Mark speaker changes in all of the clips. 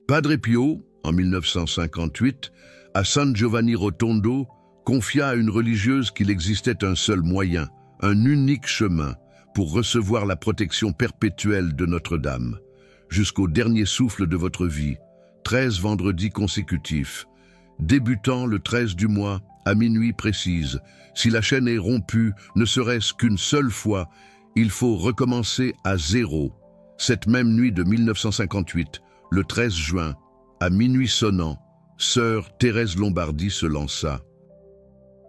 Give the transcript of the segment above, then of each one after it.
Speaker 1: Padre Pio, en 1958, à San Giovanni Rotondo, confia à une religieuse qu'il existait un seul moyen, un unique chemin, pour recevoir la protection perpétuelle de Notre-Dame. Jusqu'au dernier souffle de votre vie, 13 vendredis consécutifs, débutant le 13 du mois, à minuit précise. Si la chaîne est rompue, ne serait-ce qu'une seule fois, il faut recommencer à zéro. Cette même nuit de 1958, le 13 juin, à minuit sonnant, sœur Thérèse Lombardi se lança.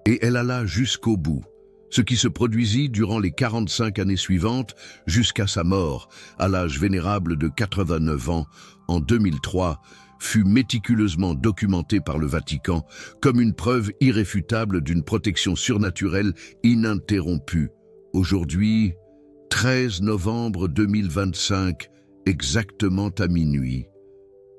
Speaker 1: Et elle alla jusqu'au bout, ce qui se produisit durant les 45 années suivantes jusqu'à sa mort, à l'âge vénérable de 89 ans, en 2003, fut méticuleusement documenté par le Vatican comme une preuve irréfutable d'une protection surnaturelle ininterrompue. Aujourd'hui, 13 novembre 2025, exactement à minuit.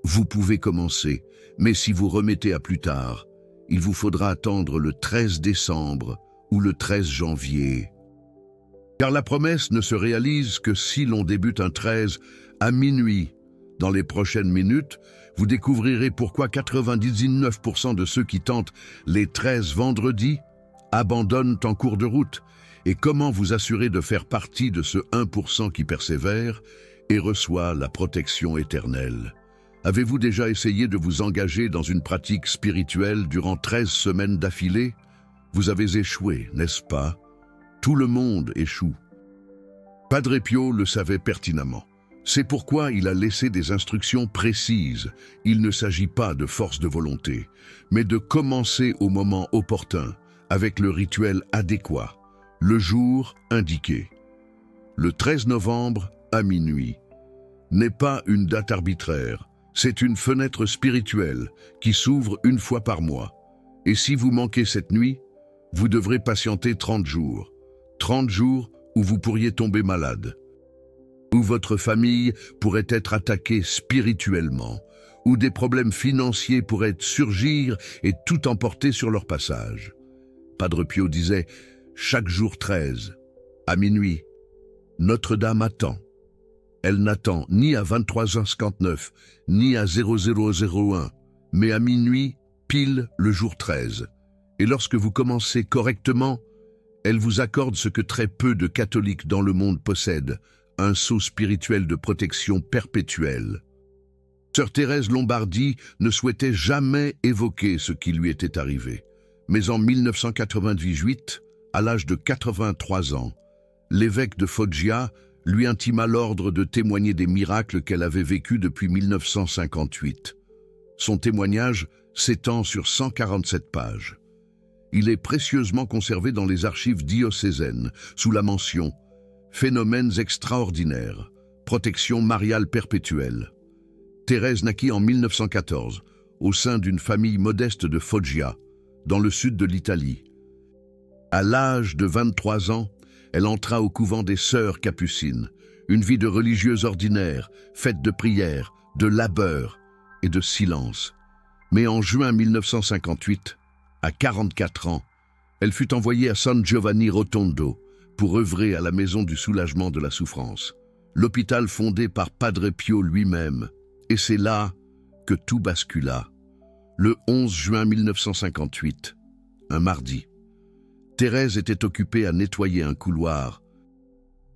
Speaker 1: Vous pouvez commencer, mais si vous remettez à plus tard, il vous faudra attendre le 13 décembre ou le 13 janvier. Car la promesse ne se réalise que si l'on débute un 13 à minuit. Dans les prochaines minutes, vous découvrirez pourquoi 99% de ceux qui tentent les 13 vendredis abandonnent en cours de route et comment vous assurer de faire partie de ce 1% qui persévère et reçoit la protection éternelle. Avez-vous déjà essayé de vous engager dans une pratique spirituelle durant 13 semaines d'affilée? Vous avez échoué, n'est-ce pas? Tout le monde échoue. Padre Pio le savait pertinemment. C'est pourquoi il a laissé des instructions précises. Il ne s'agit pas de force de volonté, mais de commencer au moment opportun, avec le rituel adéquat, le jour indiqué. Le 13 novembre à minuit n'est pas une date arbitraire, c'est une fenêtre spirituelle qui s'ouvre une fois par mois. Et si vous manquez cette nuit, vous devrez patienter 30 jours. 30 jours où vous pourriez tomber malade, où votre famille pourrait être attaquée spirituellement, où des problèmes financiers pourraient surgir et tout emporter sur leur passage. Padre Pio disait, chaque jour 13, à minuit, Notre-Dame attend. Elle n'attend ni à 23h59, ni à 0001, mais à minuit, pile le jour 13. Et lorsque vous commencez correctement, elle vous accorde ce que très peu de catholiques dans le monde possèdent, un sceau spirituel de protection perpétuelle. Sœur Thérèse Lombardi ne souhaitait jamais évoquer ce qui lui était arrivé. Mais en 1998, à l'âge de 83 ans, l'évêque de Foggia lui intima l'ordre de témoigner des miracles qu'elle avait vécus depuis 1958. Son témoignage s'étend sur 147 pages. Il est précieusement conservé dans les archives diocésaines, sous la mention « Phénomènes extraordinaires, protection mariale perpétuelle ». Thérèse naquit en 1914, au sein d'une famille modeste de Foggia, dans le sud de l'Italie. À l'âge de 23 ans, elle entra au couvent des Sœurs Capucines, une vie de religieuse ordinaire, faite de prières, de labeur et de silence. Mais en juin 1958, à 44 ans, elle fut envoyée à San Giovanni Rotondo pour œuvrer à la Maison du Soulagement de la Souffrance, l'hôpital fondé par Padre Pio lui-même. Et c'est là que tout bascula. Le 11 juin 1958, un mardi, Thérèse était occupée à nettoyer un couloir.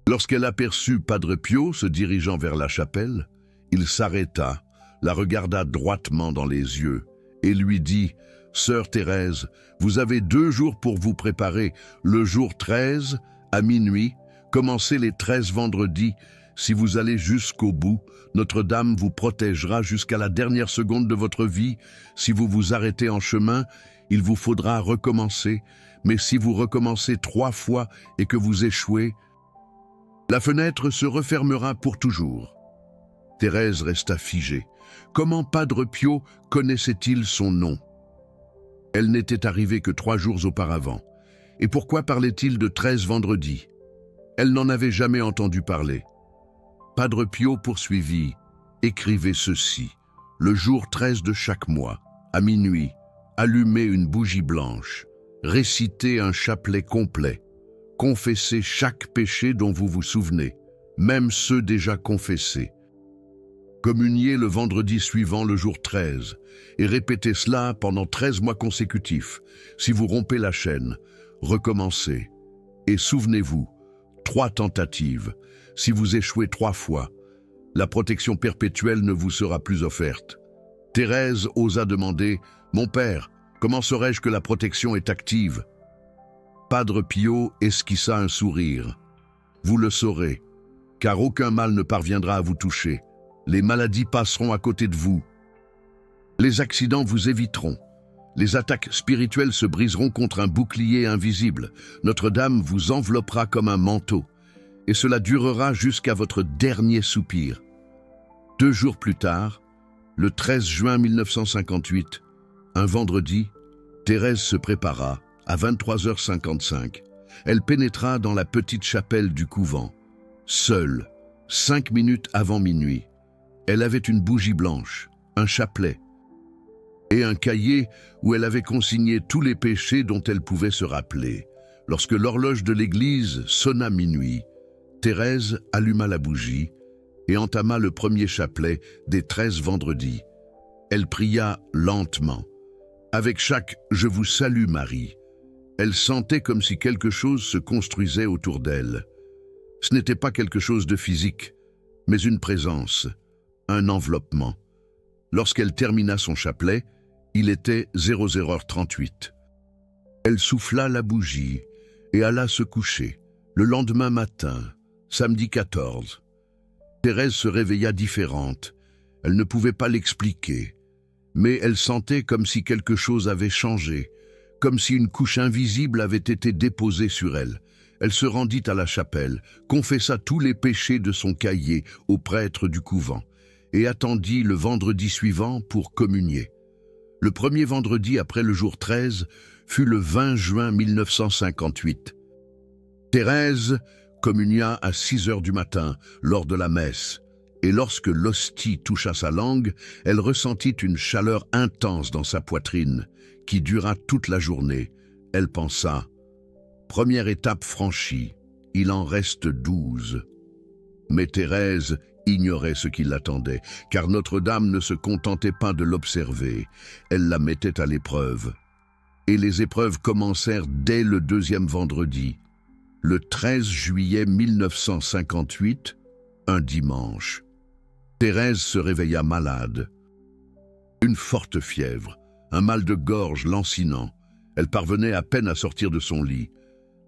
Speaker 1: Lorsqu'elle aperçut Padre Pio se dirigeant vers la chapelle, il s'arrêta, la regarda droitement dans les yeux et lui dit « Sœur Thérèse, vous avez 2 jours pour vous préparer. Le jour 13, à minuit, commencez les 13 vendredis. Si vous allez jusqu'au bout, Notre-Dame vous protégera jusqu'à la dernière seconde de votre vie. Si vous vous arrêtez en chemin, il vous faudra recommencer. Mais si vous recommencez 3 fois et que vous échouez, la fenêtre se refermera pour toujours. » Thérèse resta figée. Comment Padre Pio connaissait-il son nom? Elle n'était arrivée que 3 jours auparavant. Et pourquoi parlait-il de 13 vendredis? Elle n'en avait jamais entendu parler. Padre Pio poursuivit, « Écrivez ceci, le jour 13 de chaque mois, à minuit, allumez une bougie blanche, récitez un chapelet complet, confessez chaque péché dont vous vous souvenez, même ceux déjà confessés. Communiez le vendredi suivant le jour 13 et répétez cela pendant 13 mois consécutifs. Si vous rompez la chaîne, recommencez. Et souvenez-vous, 3 tentatives. Si vous échouez 3 fois, la protection perpétuelle ne vous sera plus offerte. Thérèse osa demander « Mon père, comment saurais-je que la protection est active ?» Padre Pio esquissa un sourire. « Vous le saurez, car aucun mal ne parviendra à vous toucher. Les maladies passeront à côté de vous. Les accidents vous éviteront. Les attaques spirituelles se briseront contre un bouclier invisible. Notre-Dame vous enveloppera comme un manteau. Et cela durera jusqu'à votre dernier soupir. » 2 jours plus tard, le 13 juin 1958, un vendredi, Thérèse se prépara à 23h55. Elle pénétra dans la petite chapelle du couvent, seule, 5 minutes avant minuit. Elle avait une bougie blanche, un chapelet et un cahier où elle avait consigné tous les péchés dont elle pouvait se rappeler. Lorsque l'horloge de l'église sonna minuit, Thérèse alluma la bougie et entama le premier chapelet des 13 vendredis. Elle pria lentement. Avec chaque « Je vous salue Marie », elle sentait comme si quelque chose se construisait autour d'elle. Ce n'était pas quelque chose de physique, mais une présence, un enveloppement. Lorsqu'elle termina son chapelet, il était 00h38. Elle souffla la bougie et alla se coucher. Le lendemain matin, samedi 14, Thérèse se réveilla différente. Elle ne pouvait pas l'expliquer, mais elle sentait comme si quelque chose avait changé, comme si une couche invisible avait été déposée sur elle. Elle se rendit à la chapelle, confessa tous les péchés de son cahier au prêtre du couvent et attendit le vendredi suivant pour communier. Le premier vendredi après le jour 13 fut le 20 juin 1958. Thérèse communia à 6 heures du matin lors de la messe, et lorsque l'hostie toucha sa langue, elle ressentit une chaleur intense dans sa poitrine qui dura toute la journée. Elle pensa « Première étape franchie, il en reste 12. » Mais Thérèse ignorait ce qui l'attendait, car Notre-Dame ne se contentait pas de l'observer, elle la mettait à l'épreuve. Et les épreuves commencèrent dès le 2e vendredi, le 13 juillet 1958, un dimanche. Thérèse se réveilla malade. Une forte fièvre, un mal de gorge lancinant. Elle parvenait à peine à sortir de son lit.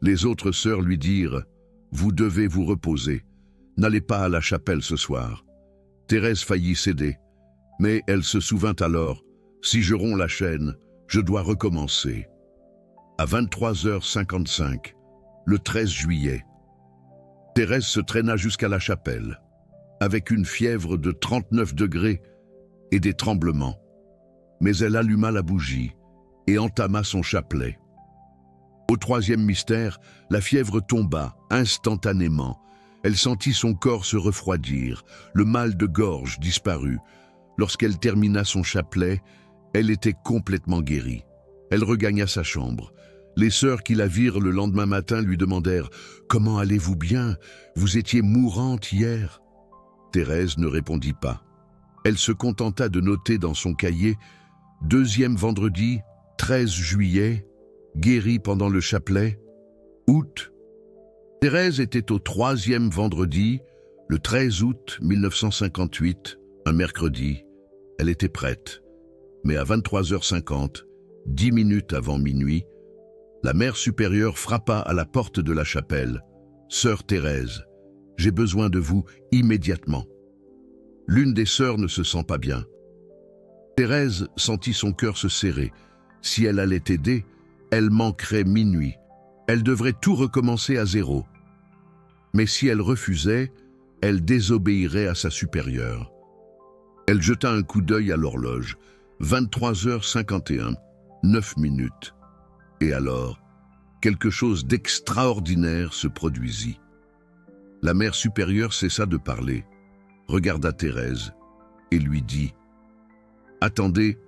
Speaker 1: Les autres sœurs lui dirent « Vous devez vous reposer. N'allez pas à la chapelle ce soir. » Thérèse faillit céder, mais elle se souvint alors « Si je romps la chaîne, je dois recommencer. » À 23h55, le 13 juillet, Thérèse se traîna jusqu'à la chapelle, avec une fièvre de 39 degrés et des tremblements. Mais elle alluma la bougie et entama son chapelet. Au 3e mystère, la fièvre tomba instantanément. Elle sentit son corps se refroidir, le mal de gorge disparut. Lorsqu'elle termina son chapelet, elle était complètement guérie. Elle regagna sa chambre. Les sœurs qui la virent le lendemain matin lui demandèrent « Comment allez-vous bien? Vous étiez mourante hier ?» Thérèse ne répondit pas. Elle se contenta de noter dans son cahier « 2e vendredi, 13 juillet, guérie pendant le chapelet, août. » Thérèse était au 3e vendredi, le 13 août 1958, un mercredi. Elle était prête. Mais à 23h50, 10 minutes avant minuit, la mère supérieure frappa à la porte de la chapelle. « Sœur Thérèse, j'ai besoin de vous immédiatement. » L'une des sœurs ne se sent pas bien. Thérèse sentit son cœur se serrer. Si elle allait aider, elle manquerait minuit. Elle devrait tout recommencer à zéro. Mais si elle refusait, elle désobéirait à sa supérieure. Elle jeta un coup d'œil à l'horloge. 23h51, 9 minutes. Et alors, quelque chose d'extraordinaire se produisit. La mère supérieure cessa de parler, regarda Thérèse et lui dit « Attendez,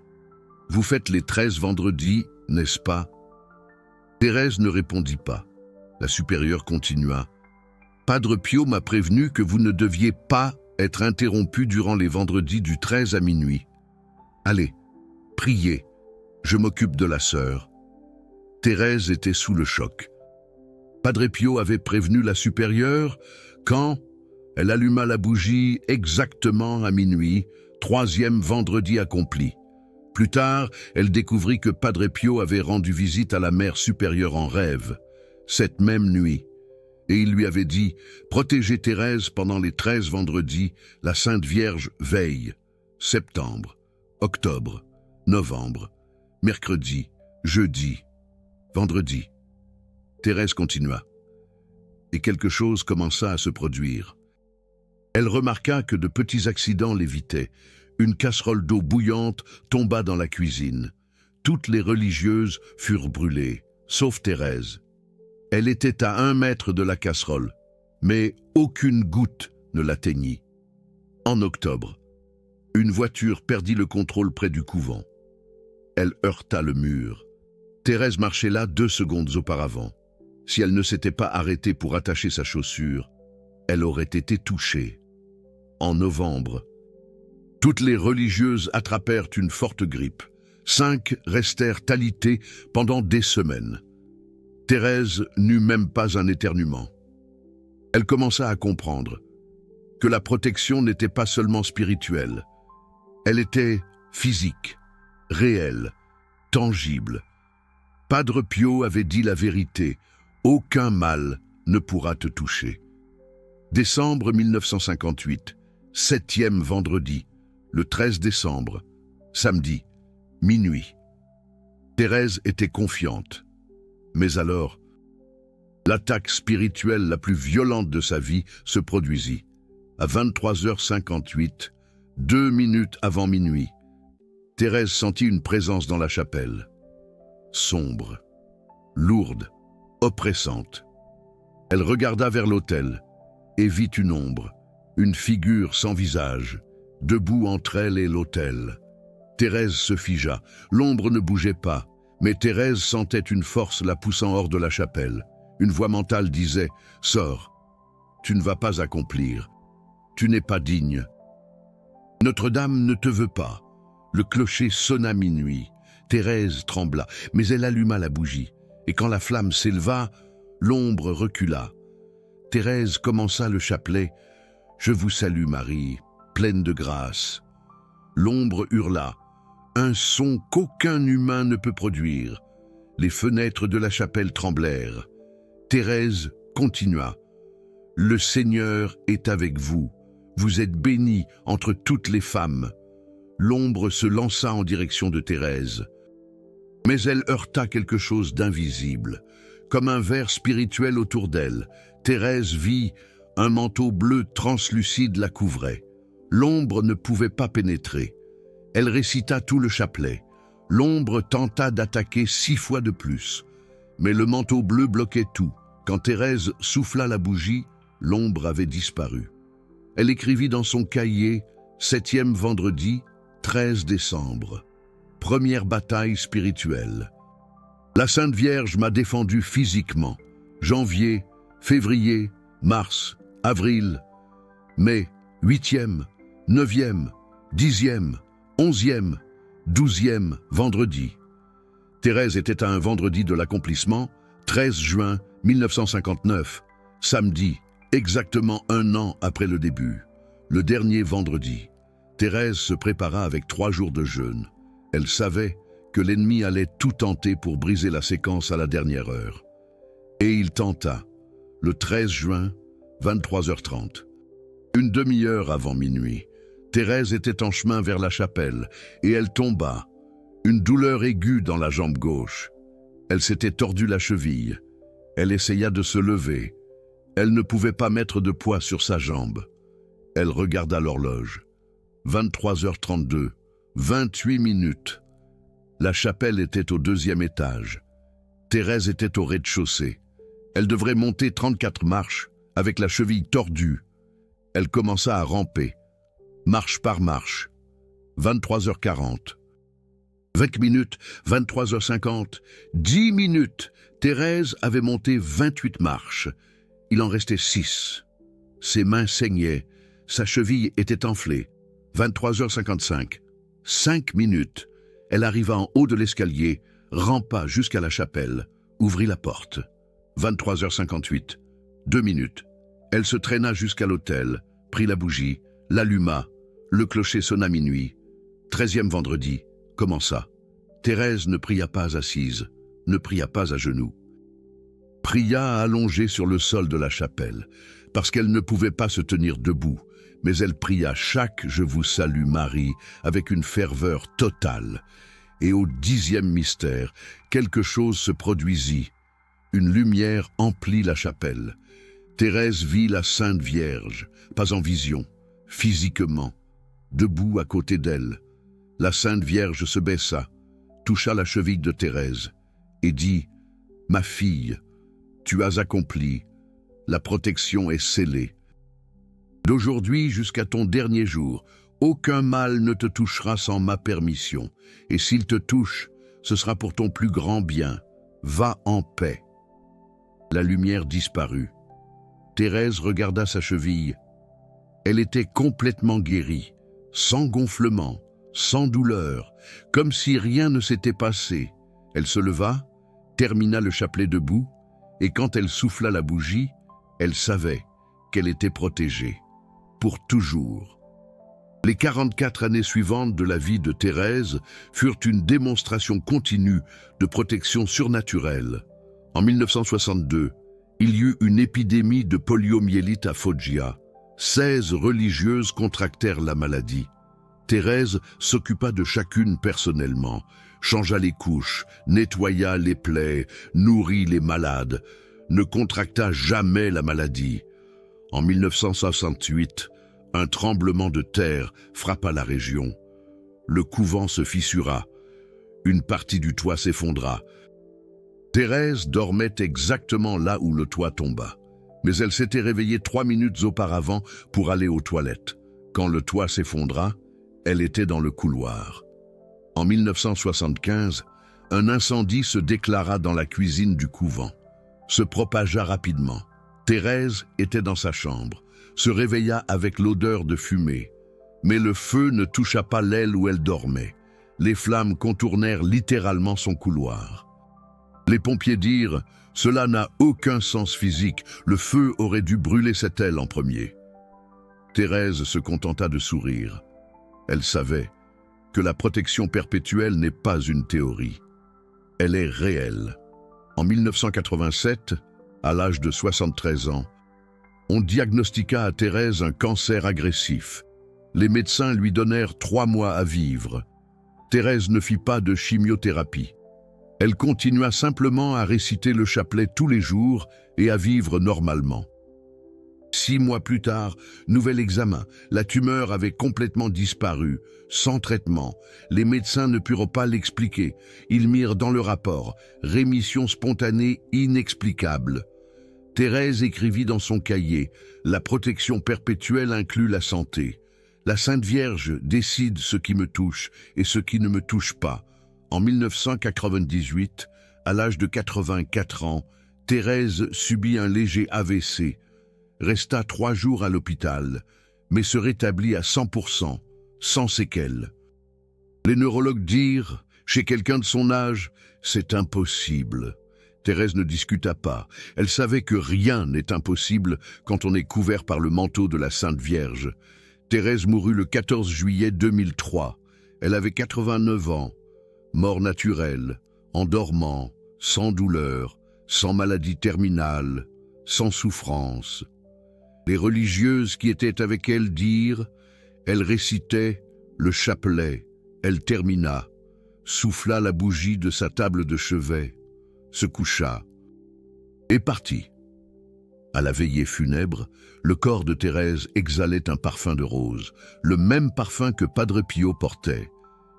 Speaker 1: vous faites les 13 vendredis, n'est-ce pas ?» Thérèse ne répondit pas. La supérieure continua « Padre Pio m'a prévenu que vous ne deviez pas être interrompue durant les vendredis du 13 à minuit. Allez, priez, je m'occupe de la sœur. Thérèse était sous le choc. Padre Pio avait prévenu la supérieure quand elle alluma la bougie exactement à minuit, 3e vendredi accompli. Plus tard, elle découvrit que Padre Pio avait rendu visite à la mère supérieure en rêve, cette même nuit. Et il lui avait dit « Protégez Thérèse pendant les 13 vendredis, la Sainte Vierge veille. Septembre, octobre, novembre, mercredi, jeudi, vendredi. » Thérèse continua. Et quelque chose commença à se produire. Elle remarqua que de petits accidents l'évitaient. Une casserole d'eau bouillante tomba dans la cuisine. Toutes les religieuses furent brûlées, sauf Thérèse. Elle était à 1 mètre de la casserole, mais aucune goutte ne l'atteignit. En octobre, une voiture perdit le contrôle près du couvent. Elle heurta le mur. Thérèse marchait là 2 secondes auparavant. Si elle ne s'était pas arrêtée pour attacher sa chaussure, elle aurait été touchée. En novembre, toutes les religieuses attrapèrent une forte grippe. 5 restèrent alitées pendant des semaines. Thérèse n'eut même pas un éternuement. Elle commença à comprendre que la protection n'était pas seulement spirituelle. Elle était physique, réelle, tangible. Padre Pio avait dit la vérité. Aucun mal ne pourra te toucher. Décembre 1958, 7e vendredi, le 13 décembre, samedi, minuit. Thérèse était confiante. Mais alors, l'attaque spirituelle la plus violente de sa vie se produisit. À 23h58, 2 minutes avant minuit, Thérèse sentit une présence dans la chapelle. Sombre, lourde, oppressante. Elle regarda vers l'autel et vit une ombre, une figure sans visage, debout entre elle et l'autel. Thérèse se figea. L'ombre ne bougeait pas, mais Thérèse sentait une force la poussant hors de la chapelle. Une voix mentale disait « Sors, tu ne vas pas accomplir, tu n'es pas digne. Notre-Dame ne te veut pas. » Le clocher sonna minuit. Thérèse trembla, mais elle alluma la bougie. Et quand la flamme s'éleva, l'ombre recula. Thérèse commença le chapelet « Je vous salue Marie, pleine de grâce. » L'ombre hurla, un son qu'aucun humain ne peut produire. Les fenêtres de la chapelle tremblèrent. Thérèse continua « Le Seigneur est avec vous. Vous êtes bénie entre toutes les femmes. » L'ombre se lança en direction de Thérèse. Mais elle heurta quelque chose d'invisible. Comme un ver spirituel autour d'elle, Thérèse vit un manteau bleu translucide la couvrait. L'ombre ne pouvait pas pénétrer. Elle récita tout le chapelet. L'ombre tenta d'attaquer 6 fois de plus. Mais le manteau bleu bloquait tout. Quand Thérèse souffla la bougie, l'ombre avait disparu. Elle écrivit dans son cahier « 7e vendredi, 13 décembre. Première bataille spirituelle. La Sainte Vierge m'a défendu physiquement. Janvier, février, mars, avril, mai, 8e, 9e, 10e, 11e, 12e vendredi. » Thérèse était à un vendredi de l'accomplissement, 13 juin 1959, samedi, exactement 1 an après le début. Le dernier vendredi, Thérèse se prépara avec 3 jours de jeûne. Elle savait que l'ennemi allait tout tenter pour briser la séquence à la dernière heure. Et il tenta, le 13 juin, 23h30. Une demi-heure avant minuit, Thérèse était en chemin vers la chapelle et elle tomba, une douleur aiguë dans la jambe gauche. Elle s'était tordu la cheville. Elle essaya de se lever. Elle ne pouvait pas mettre de poids sur sa jambe. Elle regarda l'horloge. 23h32, 28 minutes. La chapelle était au 2e étage. Thérèse était au rez-de-chaussée. Elle devrait monter 34 marches, avec la cheville tordue. Elle commença à ramper, marche par marche. 23h40. 20 minutes, 23h50, 10 minutes. Thérèse avait monté 28 marches. Il en restait 6. Ses mains saignaient, Sa cheville était enflée. 23h55. 5 minutes. Elle arriva en haut de l'escalier, rampa jusqu'à la chapelle, ouvrit la porte. 23h58. 2 minutes. Elle se traîna jusqu'à l'autel, prit la bougie, l'alluma. Le clocher sonna minuit. 13e vendredi. Commença. Thérèse ne pria pas assise, ne pria pas à genoux. Pria allongée sur le sol de la chapelle, parce qu'elle ne pouvait pas se tenir debout, mais elle pria chaque « Je vous salue Marie » avec une ferveur totale. Et au 10e mystère, quelque chose se produisit. Une lumière emplit la chapelle. Thérèse vit la Sainte Vierge, pas en vision, physiquement, debout à côté d'elle. La Sainte Vierge se baissa, toucha la cheville de Thérèse et dit « Ma fille, tu as accompli, la protection est scellée. D'aujourd'hui jusqu'à ton dernier jour, aucun mal ne te touchera sans ma permission, et s'il te touche, ce sera pour ton plus grand bien. Va en paix. » La lumière disparut. Thérèse regarda sa cheville. Elle était complètement guérie, sans gonflement, sans douleur, comme si rien ne s'était passé. Elle se leva, termina le chapelet debout, et quand elle souffla la bougie, elle savait qu'elle était protégée, pour toujours. Les 44 années suivantes de la vie de Thérèse furent une démonstration continue de protection surnaturelle. En 1962, il y eut une épidémie de poliomyélite à Foggia. 16 religieuses contractèrent la maladie. Thérèse s'occupa de chacune personnellement, changea les couches, nettoya les plaies, nourrit les malades, ne contracta jamais la maladie. En 1968, un tremblement de terre frappa la région. Le couvent se fissura. Une partie du toit s'effondra. Thérèse dormait exactement là où le toit tomba. Mais elle s'était réveillée 3 minutes auparavant pour aller aux toilettes. Quand le toit s'effondra, elle était dans le couloir. En 1975, un incendie se déclara dans la cuisine du couvent. Se propagea rapidement. Thérèse était dans sa chambre, se réveilla avec l'odeur de fumée. Mais le feu ne toucha pas l'aile où elle dormait. Les flammes contournèrent littéralement son couloir. Les pompiers dirent « Cela n'a aucun sens physique, le feu aurait dû brûler cette aile en premier. » Thérèse se contenta de sourire. Elle savait que la protection perpétuelle n'est pas une théorie. Elle est réelle. En 1987, à l'âge de 73 ans, on diagnostiqua à Thérèse un cancer agressif. Les médecins lui donnèrent 3 mois à vivre. Thérèse ne fit pas de chimiothérapie. Elle continua simplement à réciter le chapelet tous les jours et à vivre normalement. 6 mois plus tard, nouvel examen. La tumeur avait complètement disparu, sans traitement. Les médecins ne purent pas l'expliquer. Ils mirent dans le rapport « rémission spontanée inexplicable ». Thérèse écrivit dans son cahier « La protection perpétuelle inclut la santé. La Sainte Vierge décide ce qui me touche et ce qui ne me touche pas. » En 1998, à l'âge de 84 ans, Thérèse subit un léger AVC. Resta 3 jours à l'hôpital, mais se rétablit à 100%, sans séquelles. Les neurologues dirent, chez quelqu'un de son âge, c'est impossible. Thérèse ne discuta pas. Elle savait que rien n'est impossible quand on est couvert par le manteau de la Sainte Vierge. Thérèse mourut le 14 juillet 2003. Elle avait 89 ans. Mort naturelle, en dormant, sans douleur, sans maladie terminale, sans souffrance. Les religieuses qui étaient avec elle dirent, elle récitait le chapelet, elle termina, souffla la bougie de sa table de chevet, se coucha et partit. À la veillée funèbre, le corps de Thérèse exhalait un parfum de rose, le même parfum que Padre Pio portait.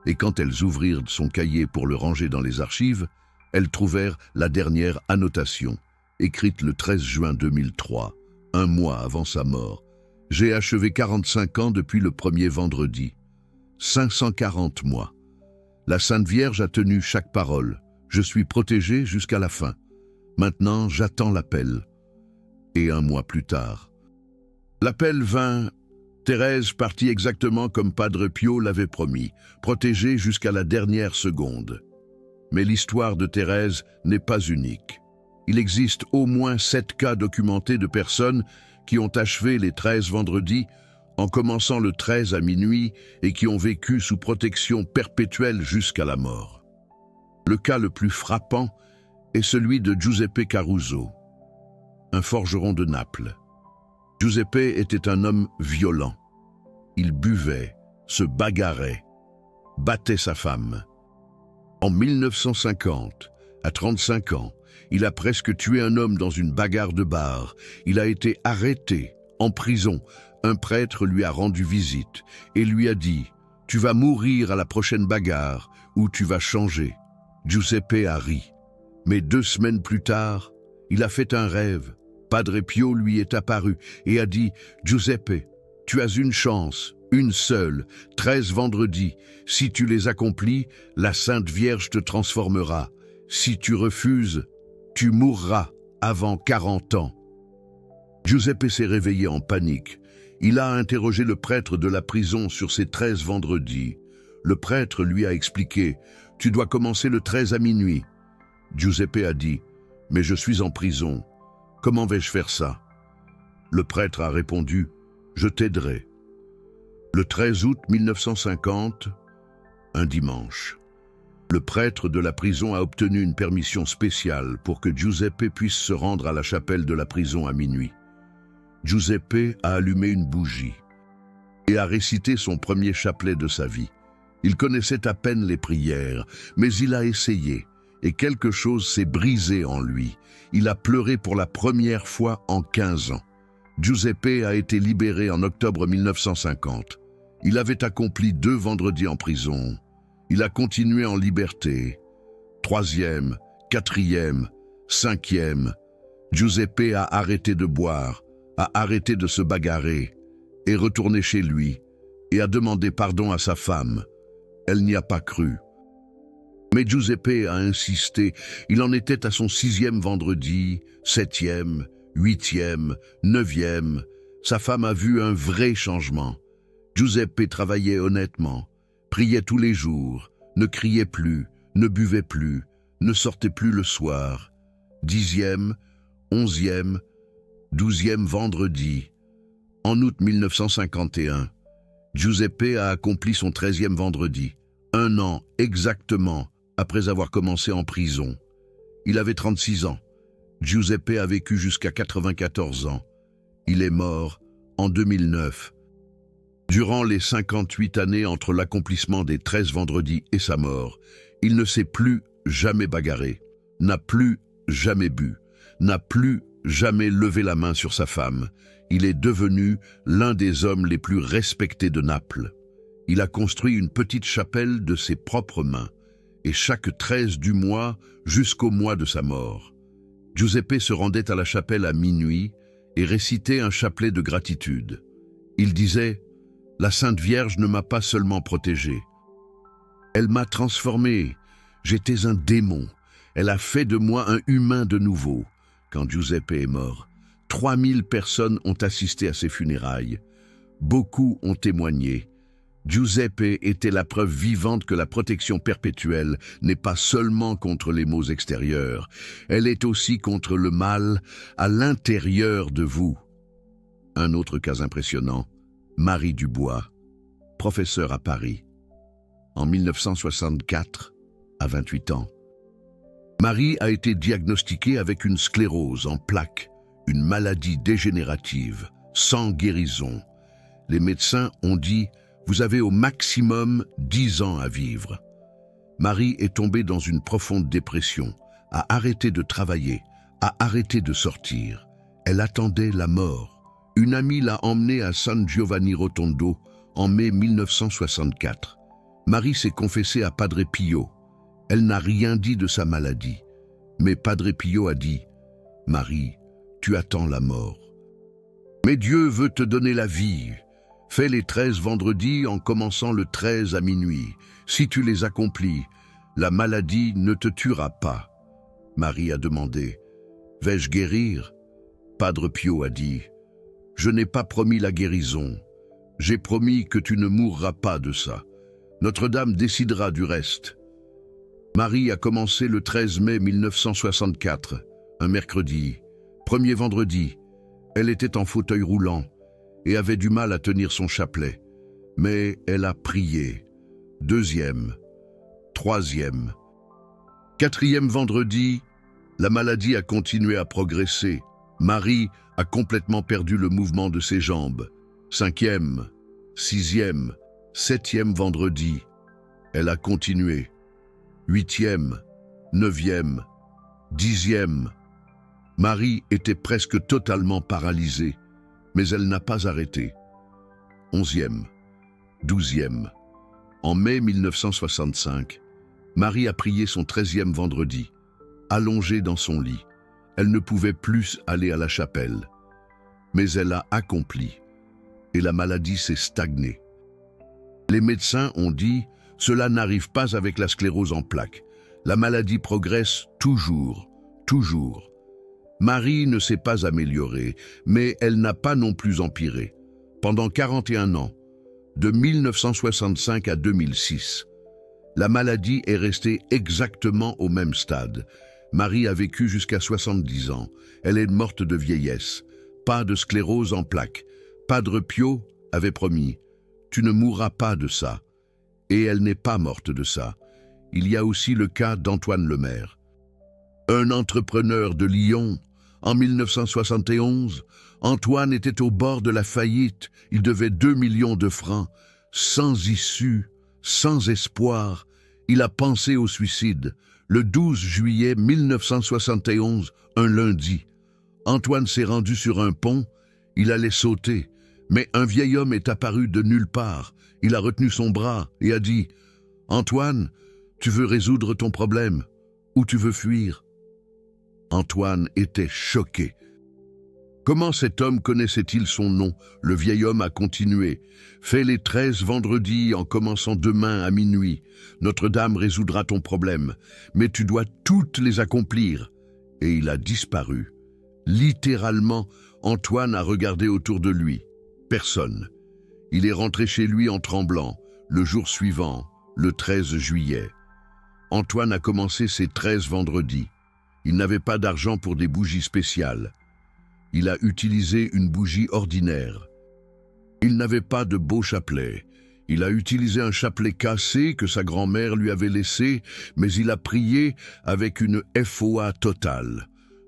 Speaker 1: Et quand elles ouvrirent son cahier pour le ranger dans les archives, elles trouvèrent la dernière annotation, écrite le 13 juin 2003, 1 mois avant sa mort. « J'ai achevé 45 ans depuis le premier vendredi. 540 mois. La Sainte Vierge a tenu chaque parole. Je suis protégée jusqu'à la fin. Maintenant, j'attends l'appel. » Et 1 mois plus tard. L'appel vint Thérèse partit exactement comme Padre Pio l'avait promis, protégée jusqu'à la dernière seconde. Mais l'histoire de Thérèse n'est pas unique. Il existe au moins 7 cas documentés de personnes qui ont achevé les 13 vendredis en commençant le 13 à minuit et qui ont vécu sous protection perpétuelle jusqu'à la mort. Le cas le plus frappant est celui de Giuseppe Caruso, un forgeron de Naples. Giuseppe était un homme violent. Il buvait, se bagarrait, battait sa femme. En 1950, à 35 ans, il a presque tué un homme dans une bagarre de bar. Il a été arrêté, en prison. Un prêtre lui a rendu visite et lui a dit « Tu vas mourir à la prochaine bagarre ou tu vas changer ». Giuseppe a ri. Mais 2 semaines plus tard, il a fait un rêve. Padre Pio lui est apparu et a dit « Giuseppe, tu as une chance, une seule, 13 vendredis. Si tu les accomplis, la Sainte Vierge te transformera. Si tu refuses, tu mourras avant 40 ans. » Giuseppe s'est réveillé en panique. Il a interrogé le prêtre de la prison sur ces 13 vendredis. Le prêtre lui a expliqué « Tu dois commencer le 13 à minuit. » Giuseppe a dit « Mais je suis en prison. Comment vais-je faire ça ?» Le prêtre a répondu « Je t'aiderai. » Le 13 août 1950, un dimanche, le prêtre de la prison a obtenu une permission spéciale pour que Giuseppe puisse se rendre à la chapelle de la prison à minuit. Giuseppe a allumé une bougie et a récité son premier chapelet de sa vie. Il connaissait à peine les prières, mais il a essayé et quelque chose s'est brisé en lui. Il a pleuré pour la première fois en 15 ans. Giuseppe a été libéré en octobre 1950. Il avait accompli 2 vendredis en prison. Il a continué en liberté. 3e, 4e, 5e. Giuseppe a arrêté de boire, a arrêté de se bagarrer, est retourné chez lui et a demandé pardon à sa femme. Elle n'y a pas cru. Mais Giuseppe a insisté. Il en était à son 6e vendredi, 7e, 8e, 9e. Sa femme a vu un vrai changement. Giuseppe travaillait honnêtement, priait tous les jours, ne criait plus, ne buvait plus, ne sortait plus le soir. 10e, 11e, 12e vendredi. En août 1951, Giuseppe a accompli son 13e vendredi, 1 an exactement après avoir commencé en prison. Il avait 36 ans. Giuseppe a vécu jusqu'à 94 ans. Il est mort en 2009. Durant les 58 années entre l'accomplissement des 13 vendredis et sa mort, il ne s'est plus jamais bagarré, n'a plus jamais bu, n'a plus jamais levé la main sur sa femme. Il est devenu l'un des hommes les plus respectés de Naples. Il a construit une petite chapelle de ses propres mains, et chaque 13 du mois jusqu'au mois de sa mort, Giuseppe se rendait à la chapelle à minuit et récitait un chapelet de gratitude. Il disait « La Sainte Vierge ne m'a pas seulement protégé. Elle m'a transformé. J'étais un démon. Elle a fait de moi un humain de nouveau. » Quand Giuseppe est mort, 3000 personnes ont assisté à ses funérailles. Beaucoup ont témoigné. Giuseppe était la preuve vivante que la protection perpétuelle n'est pas seulement contre les maux extérieurs, elle est aussi contre le mal à l'intérieur de vous. Un autre cas impressionnant, Marie Dubois, professeure à Paris. En 1964, à 28 ans, Marie a été diagnostiquée avec une sclérose en plaques, une maladie dégénérative, sans guérison. Les médecins ont dit « Vous avez au maximum 10 ans à vivre ». Marie est tombée dans une profonde dépression, a arrêté de travailler, a arrêté de sortir. Elle attendait la mort. Une amie l'a emmenée à San Giovanni Rotondo en mai 1964. Marie s'est confessée à Padre Pio. Elle n'a rien dit de sa maladie. Mais Padre Pio a dit « Marie, tu attends la mort. Mais Dieu veut te donner la vie. Fais les 13 vendredis en commençant le 13 à minuit. Si tu les accomplis, la maladie ne te tuera pas. » Marie a demandé « Vais-je guérir ?» Padre Pio a dit « Je n'ai pas promis la guérison, J'ai promis que tu ne mourras pas de ça. Notre-Dame décidera du reste. » Marie a commencé le 13 mai 1964, un mercredi. Premier vendredi, elle était en fauteuil roulant et avait du mal à tenir son chapelet. Mais elle a prié. Deuxième, troisième. Quatrième vendredi, la maladie a continué à progresser. Marie a complètement perdu le mouvement de ses jambes. Cinquième, sixième, septième vendredi, elle a continué. Huitième, neuvième, dixième. Marie était presque totalement paralysée, mais elle n'a pas arrêté. Onzième, douzième. En mai 1965, Marie a prié son 13e vendredi, allongée dans son lit. Elle ne pouvait plus aller à la chapelle. Mais elle a accompli, et la maladie s'est stagnée. Les médecins ont dit « Cela n'arrive pas avec la sclérose en plaques. La maladie progresse toujours, toujours. » Marie ne s'est pas améliorée, mais elle n'a pas non plus empiré. Pendant 41 ans, de 1965 à 2006, la maladie est restée exactement au même stade. Marie a vécu jusqu'à 70 ans. Elle est morte de vieillesse. Pas de sclérose en plaques. Padre Pio avait promis « Tu ne mourras pas de ça ». Et elle n'est pas morte de ça. Il y a aussi le cas d'Antoine Lemaire. Un entrepreneur de Lyon. En 1971, Antoine était au bord de la faillite. Il devait 2 millions de francs. Sans issue, sans espoir, il a pensé au suicide. Le 12 juillet 1971, un lundi, Antoine s'est rendu sur un pont. Il allait sauter, mais un vieil homme est apparu de nulle part. Il a retenu son bras et a dit « Antoine, tu veux résoudre ton problème ou tu veux fuir ?» Antoine était choqué. Comment cet homme connaissait-il son nom? Le vieil homme a continué. « Fais les 13 vendredis en commençant demain à minuit. Notre-Dame résoudra ton problème, mais tu dois toutes les accomplir. » Et il a disparu. Littéralement, Antoine a regardé autour de lui. Personne. Il est rentré chez lui en tremblant, le jour suivant, le 13 juillet. Antoine a commencé ses 13 vendredis. Il n'avait pas d'argent pour des bougies spéciales. Il a utilisé une bougie ordinaire. Il n'avait pas de beau chapelet. Il a utilisé un chapelet cassé que sa grand-mère lui avait laissé, mais il a prié avec une FOA totale.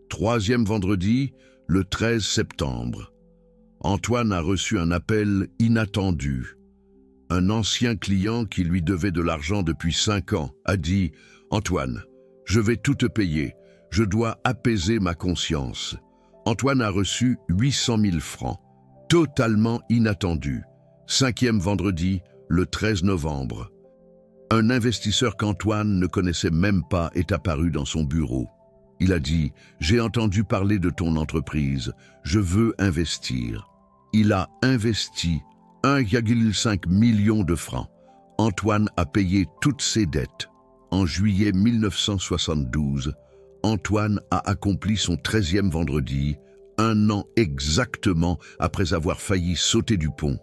Speaker 1: Troisième vendredi, le 13 septembre. Antoine a reçu un appel inattendu. Un ancien client qui lui devait de l'argent depuis 5 ans a dit « Antoine, je vais tout te payer. Je dois apaiser ma conscience. » Antoine a reçu 800 000 francs, totalement inattendu. Cinquième vendredi, le 13 novembre. Un investisseur qu'Antoine ne connaissait même pas est apparu dans son bureau. Il a dit « J'ai entendu parler de ton entreprise, je veux investir. » Il a investi 1,5 million de francs. Antoine a payé toutes ses dettes. En juillet 1972, Antoine a accompli son 13e vendredi, 1 an exactement après avoir failli sauter du pont.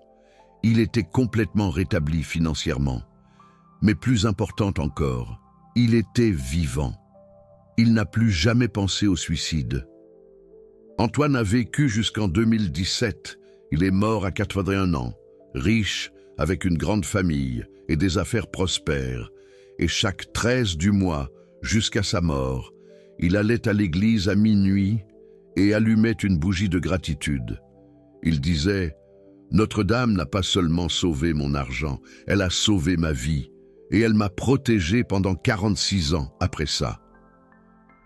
Speaker 1: Il était complètement rétabli financièrement. Mais plus important encore, il était vivant. Il n'a plus jamais pensé au suicide. Antoine a vécu jusqu'en 2017. Il est mort à 81 ans, riche, avec une grande famille et des affaires prospères. Et chaque 13 du mois, jusqu'à sa mort, il allait à l'église à minuit et allumait une bougie de gratitude. Il disait « Notre-Dame n'a pas seulement sauvé mon argent, elle a sauvé ma vie et elle m'a protégé pendant 46 ans après ça. »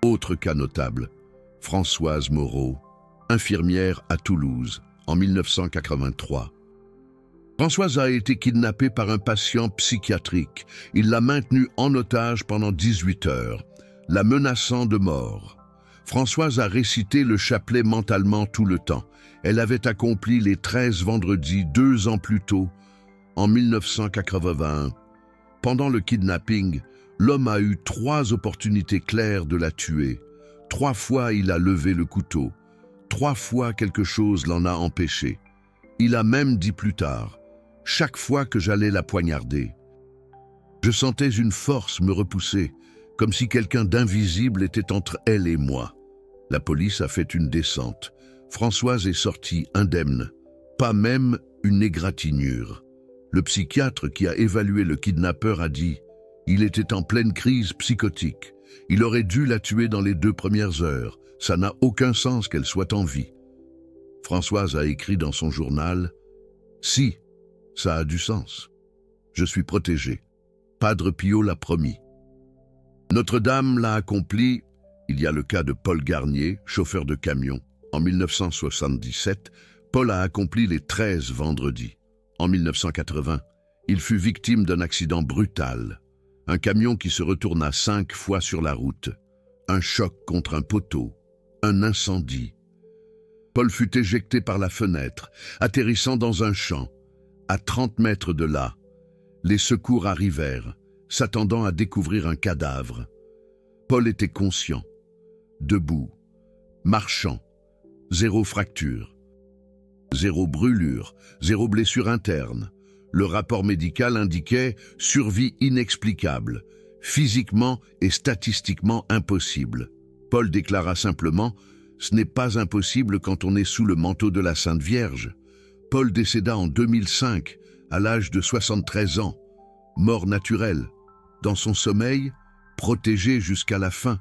Speaker 1: Autre cas notable, Françoise Moreau, infirmière à Toulouse, en 1983. Françoise a été kidnappée par un patient psychiatrique. Il l'a maintenue en otage pendant 18 heures, la menaçant de mort. Françoise a récité le chapelet mentalement tout le temps. Elle avait accompli les 13 vendredis 2 ans plus tôt, en 1981. Pendant le kidnapping, l'homme a eu 3 opportunités claires de la tuer. 3 fois il a levé le couteau. 3 fois quelque chose l'en a empêché. Il a même dit plus tard chaque fois que j'allais la poignarder. Je sentais une force me repousser, comme si quelqu'un d'invisible était entre elle et moi. La police a fait une descente. Françoise est sortie indemne, pas même une égratignure. Le psychiatre qui a évalué le kidnappeur a dit « Il était en pleine crise psychotique. Il aurait dû la tuer dans les 2 premières heures. Ça n'a aucun sens qu'elle soit en vie. » Françoise a écrit dans son journal « Si, ça a du sens. Je suis protégée. Padre Pio l'a promis. » Notre-Dame l'a accompli. Il y a le cas de Paul Garnier, chauffeur de camion. En 1977, Paul a accompli les 13 vendredis. En 1980, il fut victime d'un accident brutal. Un camion qui se retourna 5 fois sur la route. Un choc contre un poteau. Un incendie. Paul fut éjecté par la fenêtre, atterrissant dans un champ. À 30 mètres de là, les secours arrivèrent, s'attendant à découvrir un cadavre. Paul était conscient, debout, marchant, 0 fracture, 0 brûlure, 0 blessure interne. Le rapport médical indiquait survie inexplicable, physiquement et statistiquement impossible. Paul déclara simplement « Ce n'est pas impossible quand on est sous le manteau de la Sainte Vierge ». Paul décéda en 2005, à l'âge de 73 ans, mort naturelle, dans son sommeil, protégé jusqu'à la fin.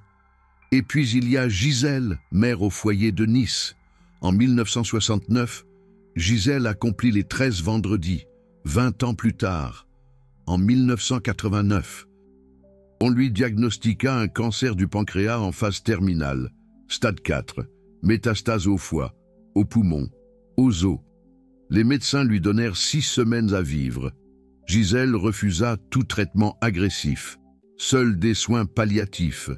Speaker 1: Et puis il y a Gisèle, mère au foyer de Nice. En 1969, Gisèle accomplit les 13 vendredis, 20 ans plus tard. En 1989, on lui diagnostiqua un cancer du pancréas en phase terminale, stade 4, métastase au foie, aux poumons, aux os. Les médecins lui donnèrent 6 semaines à vivre. Gisèle refusa tout traitement agressif, seuls des soins palliatifs,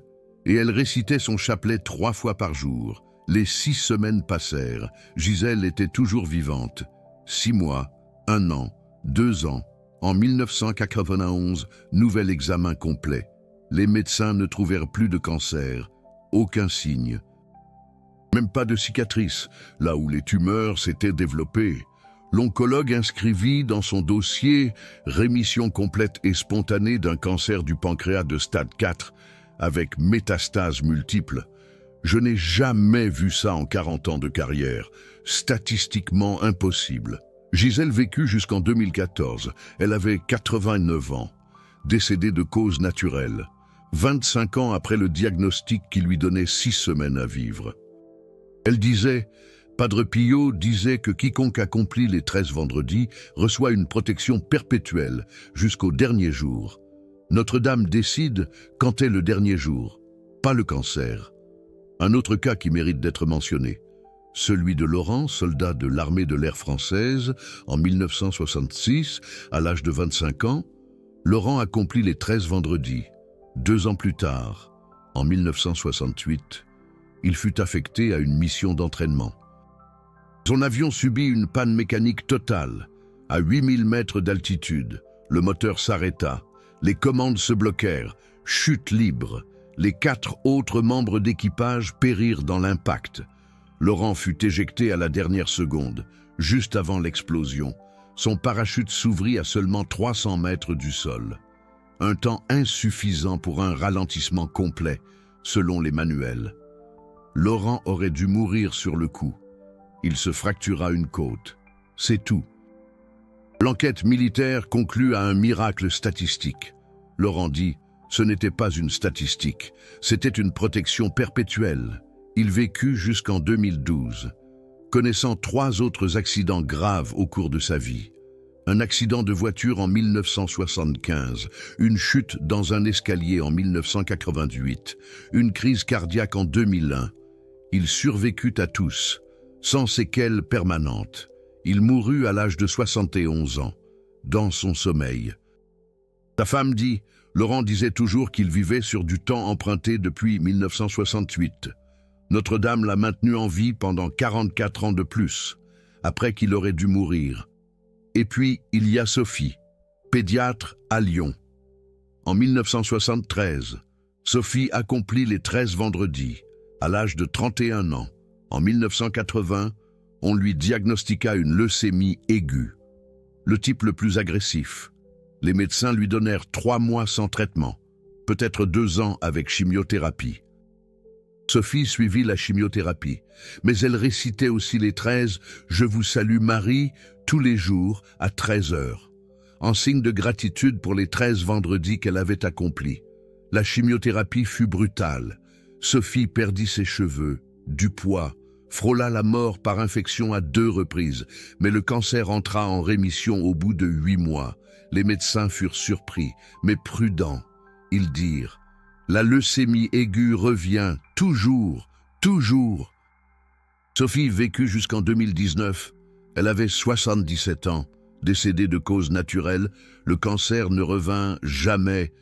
Speaker 1: et elle récitait son chapelet 3 fois par jour. Les 6 semaines passèrent. Gisèle était toujours vivante. 6 mois, 1 an, 2 ans. En 1991, nouvel examen complet. Les médecins ne trouvèrent plus de cancer, aucun signe. Même pas de cicatrice, là où les tumeurs s'étaient développées. L'oncologue inscrivit dans son dossier « Rémission complète et spontanée d'un cancer du pancréas de stade 4 avec métastases multiples ». Je n'ai jamais vu ça en 40 ans de carrière. Statistiquement impossible. Gisèle vécut jusqu'en 2014. Elle avait 89 ans. Décédée de cause naturelle. 25 ans après le diagnostic qui lui donnait 6 semaines à vivre. Elle disait... Padre Pio disait que quiconque accomplit les 13 vendredis reçoit une protection perpétuelle jusqu'au dernier jour. Notre-Dame décide quand est le dernier jour, pas le cancer. Un autre cas qui mérite d'être mentionné, celui de Laurent, soldat de l'armée de l'air française, en 1966, à l'âge de 25 ans. Laurent accomplit les 13 vendredis. 2 ans plus tard, en 1968, il fut affecté à une mission d'entraînement. Son avion subit une panne mécanique totale. À 8000 mètres d'altitude, le moteur s'arrêta, les commandes se bloquèrent, chute libre. Les 4 autres membres d'équipage périrent dans l'impact. Laurent fut éjecté à la dernière seconde, juste avant l'explosion. Son parachute s'ouvrit à seulement 300 mètres du sol. Un temps insuffisant pour un ralentissement complet, selon les manuels. Laurent aurait dû mourir sur le coup. Il se fractura une côte. C'est tout. L'enquête militaire conclut à un miracle statistique. Laurent dit, ce n'était pas une statistique, c'était une protection perpétuelle. Il vécut jusqu'en 2012, connaissant 3 autres accidents graves au cours de sa vie. Un accident de voiture en 1975, une chute dans un escalier en 1988, une crise cardiaque en 2001. Il survécut à tous, sans séquelles permanentes. Il mourut à l'âge de 71 ans, dans son sommeil. Sa femme dit, Laurent disait toujours qu'il vivait sur du temps emprunté depuis 1968. Notre-Dame l'a maintenu en vie pendant 44 ans de plus, après qu'il aurait dû mourir. Et puis, il y a Sophie, pédiatre à Lyon. En 1973, Sophie accomplit les 13 vendredis, à l'âge de 31 ans. En 1980, on lui diagnostiqua une leucémie aiguë. le type le plus agressif. Les médecins lui donnèrent 3 mois sans traitement, peut-être 2 ans avec chimiothérapie. Sophie suivit la chimiothérapie, mais elle récitait aussi les 13 « Je vous salue Marie » tous les jours à 13 heures, en signe de gratitude pour les 13 vendredis qu'elle avait accomplis. La chimiothérapie fut brutale. Sophie perdit ses cheveux, du poids, frôla la mort par infection à 2 reprises, mais le cancer entra en rémission au bout de 8 mois. Les médecins furent surpris, mais prudents. Ils dirent « La leucémie aiguë revient, toujours, toujours ». Sophie vécut jusqu'en 2019. Elle avait 77 ans. Décédée de cause naturelle, le cancer ne revint jamais.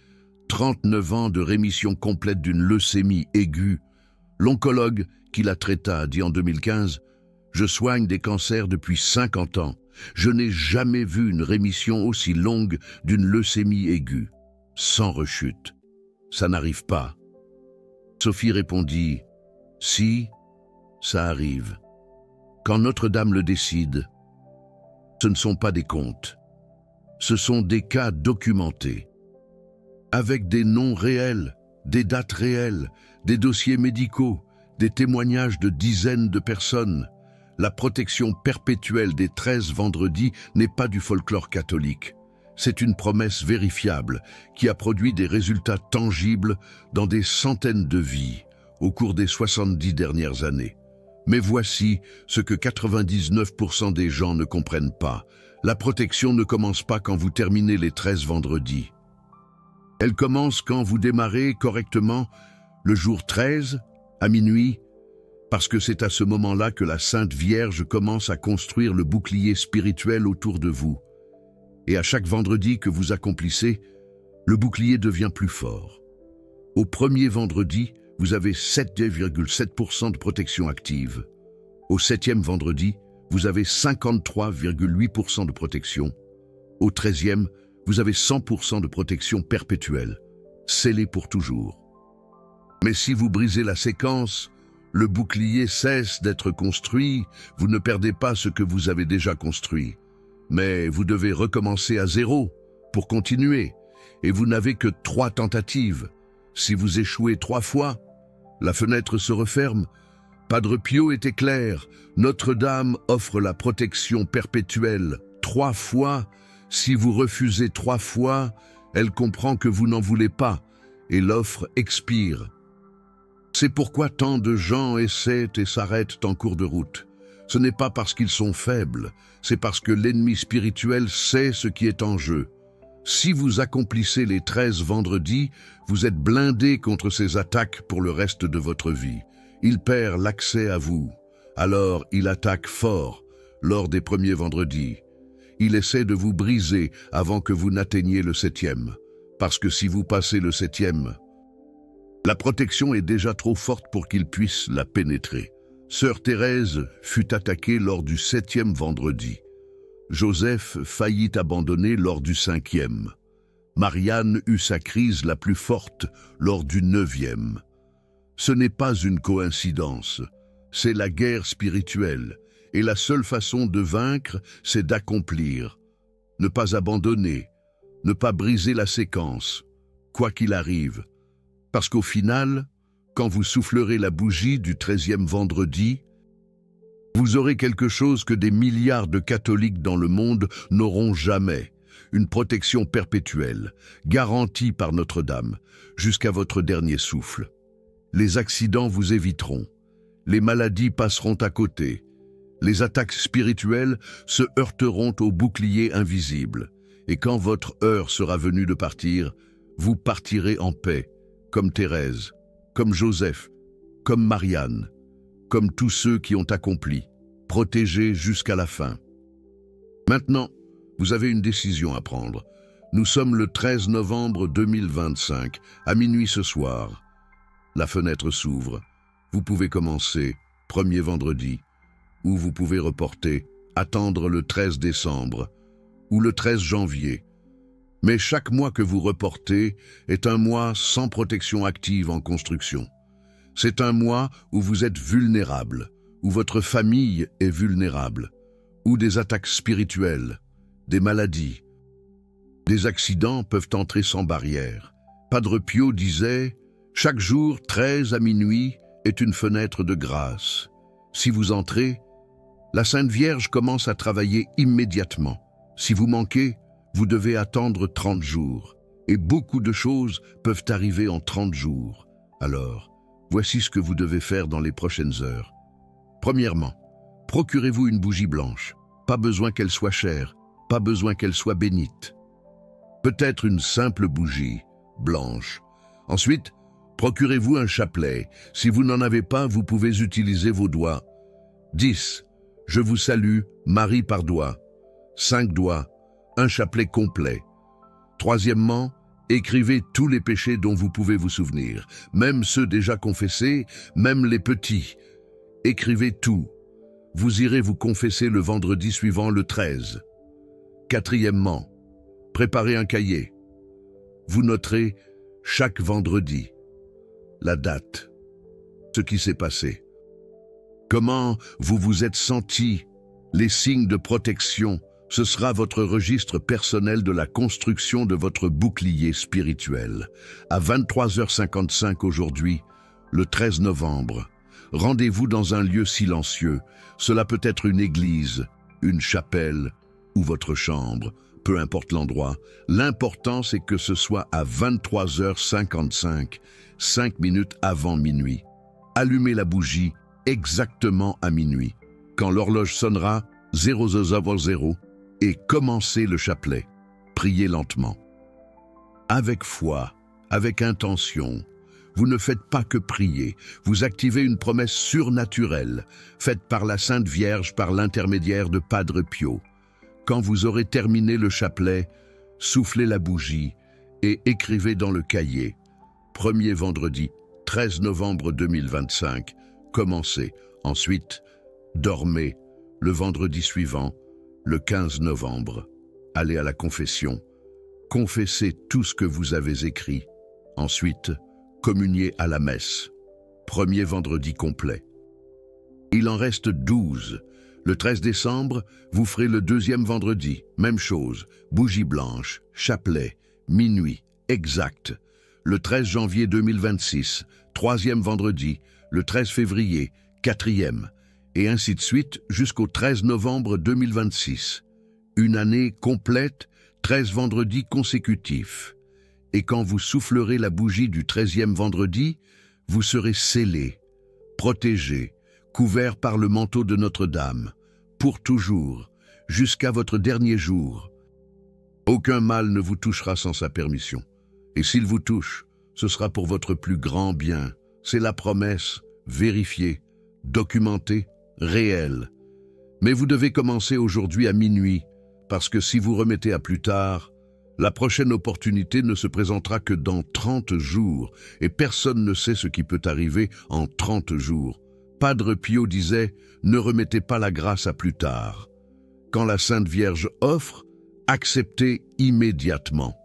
Speaker 1: 39 ans de rémission complète d'une leucémie aiguë. L'oncologue qui la traita dit en 2015 « Je soigne des cancers depuis 50 ans. Je n'ai jamais vu une rémission aussi longue d'une leucémie aiguë, sans rechute. Ça n'arrive pas. » Sophie répondit « Si, ça arrive. Quand Notre-Dame le décide, ce ne sont pas des contes. Ce sont des cas documentés, avec des noms réels, des dates réelles, des dossiers médicaux, des témoignages de dizaines de personnes. La protection perpétuelle des 13 vendredis n'est pas du folklore catholique. C'est une promesse vérifiable qui a produit des résultats tangibles dans des centaines de vies au cours des 70 dernières années. Mais voici ce que 99% des gens ne comprennent pas. La protection ne commence pas quand vous terminez les 13 vendredis. Elle commence quand vous démarrez correctement le jour 13, à minuit, parce que c'est à ce moment-là que la Sainte Vierge commence à construire le bouclier spirituel autour de vous. Et à chaque vendredi que vous accomplissez, le bouclier devient plus fort. Au premier vendredi, vous avez 7,7% de protection active. Au 7e vendredi, vous avez 53,8% de protection. Au 13e, vous avez 100% de protection perpétuelle, scellée pour toujours. Mais si vous brisez la séquence, le bouclier cesse d'être construit, vous ne perdez pas ce que vous avez déjà construit. Mais vous devez recommencer à 0 pour continuer, et vous n'avez que 3 tentatives. Si vous échouez 3 fois, la fenêtre se referme. Padre Pio était clair, Notre-Dame offre la protection perpétuelle 3 fois. Si vous refusez 3 fois, elle comprend que vous n'en voulez pas, et l'offre expire. C'est pourquoi tant de gens essaient et s'arrêtent en cours de route. Ce n'est pas parce qu'ils sont faibles, c'est parce que l'ennemi spirituel sait ce qui est en jeu. Si vous accomplissez les 13 vendredis, vous êtes blindé contre ces attaques pour le reste de votre vie. Il perd l'accès à vous. Alors il attaque fort lors des premiers vendredis. Il essaie de vous briser avant que vous n'atteigniez le 7e. Parce que si vous passez le 7e, la protection est déjà trop forte pour qu'il puisse la pénétrer. Sœur Thérèse fut attaquée lors du 7e vendredi. Joseph faillit abandonner lors du 5e. Marianne eut sa crise la plus forte lors du 9e. Ce n'est pas une coïncidence, c'est la guerre spirituelle, et la seule façon de vaincre, c'est d'accomplir. Ne pas abandonner, ne pas briser la séquence, quoi qu'il arrive. Parce qu'au final, quand vous soufflerez la bougie du 13e vendredi, vous aurez quelque chose que des milliards de catholiques dans le monde n'auront jamais. Une protection perpétuelle, garantie par Notre-Dame, jusqu'à votre dernier souffle. Les accidents vous éviteront. Les maladies passeront à côté. Les attaques spirituelles se heurteront au bouclier invisible. Et quand votre heure sera venue de partir, vous partirez en paix, comme Thérèse, comme Joseph, comme Marianne, comme tous ceux qui ont accompli, protégés jusqu'à la fin. Maintenant, vous avez une décision à prendre. Nous sommes le 13 novembre 2025, à minuit ce soir. La fenêtre s'ouvre. Vous pouvez commencer, premier vendredi, ou vous pouvez reporter, attendre le 13 décembre, ou le 13 janvier. Mais chaque mois que vous reportez est un mois sans protection active en construction. C'est un mois où vous êtes vulnérable, où votre famille est vulnérable, où des attaques spirituelles, des maladies. Des accidents peuvent entrer sans barrière. Padre Pio disait « Chaque jour, 13 à minuit, est une fenêtre de grâce. Si vous entrez, la Sainte Vierge commence à travailler immédiatement. Si vous manquez, vous devez attendre 30 jours. Et beaucoup de choses peuvent arriver en 30 jours. Alors, voici ce que vous devez faire dans les prochaines heures. Premièrement, procurez-vous une bougie blanche. Pas besoin qu'elle soit chère, pas besoin qu'elle soit bénite. Peut-être une simple bougie blanche. Ensuite, procurez-vous un chapelet. Si vous n'en avez pas, vous pouvez utiliser vos doigts. 10. Je vous salue, Marie par doigt. 5 doigts, un chapelet complet. Troisièmement, écrivez tous les péchés dont vous pouvez vous souvenir, même ceux déjà confessés, même les petits. Écrivez tout. Vous irez vous confesser le vendredi suivant, le 13. Quatrièmement, préparez un cahier. Vous noterez chaque vendredi la date, ce qui s'est passé. Comment vous vous êtes senti, les signes de protection, ce sera votre registre personnel de la construction de votre bouclier spirituel. À 23h55 aujourd'hui, le 13 novembre, rendez-vous dans un lieu silencieux. Cela peut être une église, une chapelle ou votre chambre, peu importe l'endroit. L'important, c'est que ce soit à 23h55, 5 minutes avant minuit. Allumez la bougie exactement à minuit. Quand l'horloge sonnera, 0000, et commencez le chapelet. Priez lentement. Avec foi, avec intention, vous ne faites pas que prier, vous activez une promesse surnaturelle, faite par la Sainte Vierge par l'intermédiaire de Padre Pio. Quand vous aurez terminé le chapelet, soufflez la bougie et écrivez dans le cahier. Premier vendredi, 13 novembre 2025, commencez. Ensuite, dormez. Le vendredi suivant, le 15 novembre, allez à la confession. Confessez tout ce que vous avez écrit. Ensuite, communiez à la messe. Premier vendredi complet. Il en reste 12. Le 13 décembre, vous ferez le deuxième vendredi. Même chose, bougie blanche, chapelet, minuit, exact. Le 13 janvier 2026, troisième vendredi. Le 13 février, quatrième. Et ainsi de suite jusqu'au 13 novembre 2026. Une année complète, 13 vendredis consécutifs. Et quand vous soufflerez la bougie du 13e vendredi, vous serez scellé, protégé, couvert par le manteau de Notre-Dame, pour toujours, jusqu'à votre dernier jour. Aucun mal ne vous touchera sans sa permission. Et s'il vous touche, ce sera pour votre plus grand bien. C'est la promesse, vérifiée, documentée, réelle. Mais vous devez commencer aujourd'hui à minuit, parce que si vous remettez à plus tard, la prochaine opportunité ne se présentera que dans 30 jours, et personne ne sait ce qui peut arriver en 30 jours. Padre Pio disait « Ne remettez pas la grâce à plus tard ». Quand la Sainte Vierge offre, acceptez immédiatement.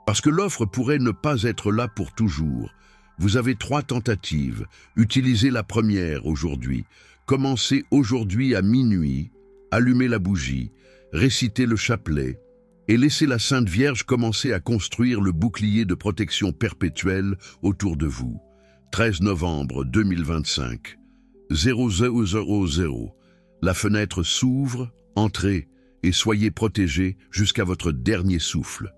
Speaker 1: Parce que l'offre pourrait ne pas être là pour toujours. Vous avez 3 tentatives. Utilisez la première aujourd'hui. Commencez aujourd'hui à minuit, allumez la bougie, récitez le chapelet et laissez la Sainte Vierge commencer à construire le bouclier de protection perpétuelle autour de vous. 13 novembre 2025, 0000. La fenêtre s'ouvre, entrez et soyez protégés jusqu'à votre dernier souffle.